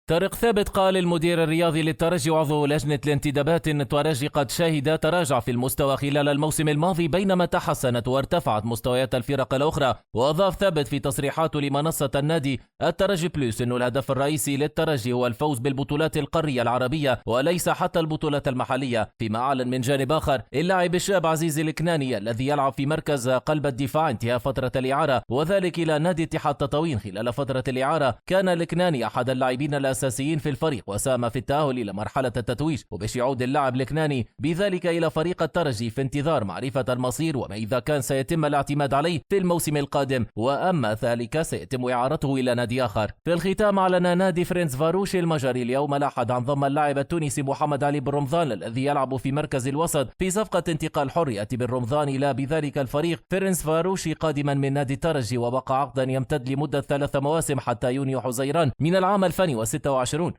طارق ثابت قال المدير الرياضي للترجي وعضو لجنة الانتدابات إن الترجي قد شهد تراجع في المستوى خلال الموسم الماضي بينما تحسنت وارتفعت مستويات الفرق الأخرى. وأضاف ثابت في تصريحاته لمنصة النادي الترجي بلوس أن الهدف الرئيسي للترجي هو الفوز بالبطولات القارية العربية وليس حتى البطولات المحلية. فيما أعلن من جانب آخر اللاعب الشاب عزيز الكناني الذي يلعب في مركز قلب الدفاع انتهاء فترة الإعارة وذلك إلى نادي اتحاد تطاوين خلال فترة الإعارة. كان الكناني أحد اللاعبين الأساسيين في الفريق وساهم في التأهل إلى مرحلة التتويج، وبش يعود اللاعب الكناني بذلك إلى فريق الترجي في انتظار معرفة المصير وما إذا كان سيتم الاعتماد عليه في الموسم القادم، وأما ذلك سيتم إعارته إلى نادي آخر. في الختام أعلن نادي فارنسفاروش المجري اليوم الأحد عن ضم اللاعب التونسي محمد علي بن رمضان الذي يلعب في مركز الوسط في صفقة انتقال حر يأتي بن رمضان إلى بذلك الفريق فارنسفاروش قادما من نادي الترجي، وبقى عقدا يمتد لمدة 3 مواسم حتى يونيو حزيران من العام 2026.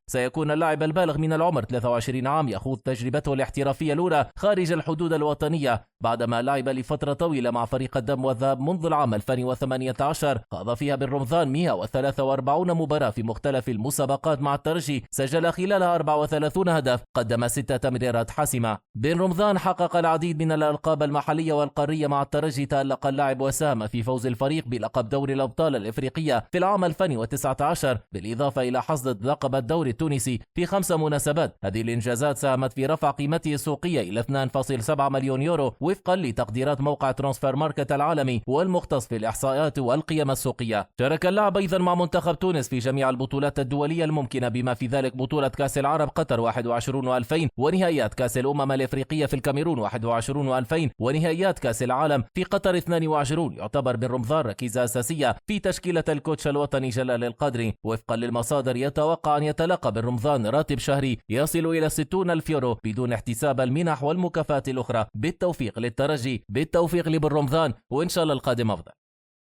سيكون اللاعب البالغ من العمر 23 عام يخوض تجربته الاحترافية الأولى خارج الحدود الوطنية بعدما لعب لفترة طويلة مع فريق الدم والذهب منذ العام 2018 خاض فيها بن رمضان 143 مباراة في مختلف المسابقات مع الترجي، سجل خلالها 34 هدف، قدم 6 تمريرات حاسمة. بن رمضان حقق العديد من الألقاب المحلية والقارية مع الترجي. تألق اللاعب وساهم في فوز الفريق بلقب دوري الأبطال الإفريقية في العام 2019 بالإضافة إلى حصد لقب الدوري التونسي في 5 مناسبات. هذه الإنجازات ساهمت في رفع قيمته السوقية إلى 2.7 مليون يورو وفقا لتقديرات موقع ترانسفير ماركت العالمي والمختص في الإحصائيات والقيم السوقية. شارك اللاعب أيضا مع منتخب تونس في جميع البطولات الدولية الممكنة بما في ذلك بطولة كأس العرب قطر 21 و2000 ونهائيات كأس الأمم الإفريقية في الكاميرون 21 و2000 ونهائيات كأس العالم في قطر 22. يعتبر بن رمضان ركيزة أساسية في تشكيلة الكوتش الوطني جلال القدري. وفقا للمصادر يتوقع أن يتلقى بن رمضان راتب شهري يصل إلى 60,000 يورو بدون احتساب المنح والمكافآت الأخرى. بالتوفيق للترجي، بالتوفيق لبن رمضان، وإن شاء الله القادم أفضل.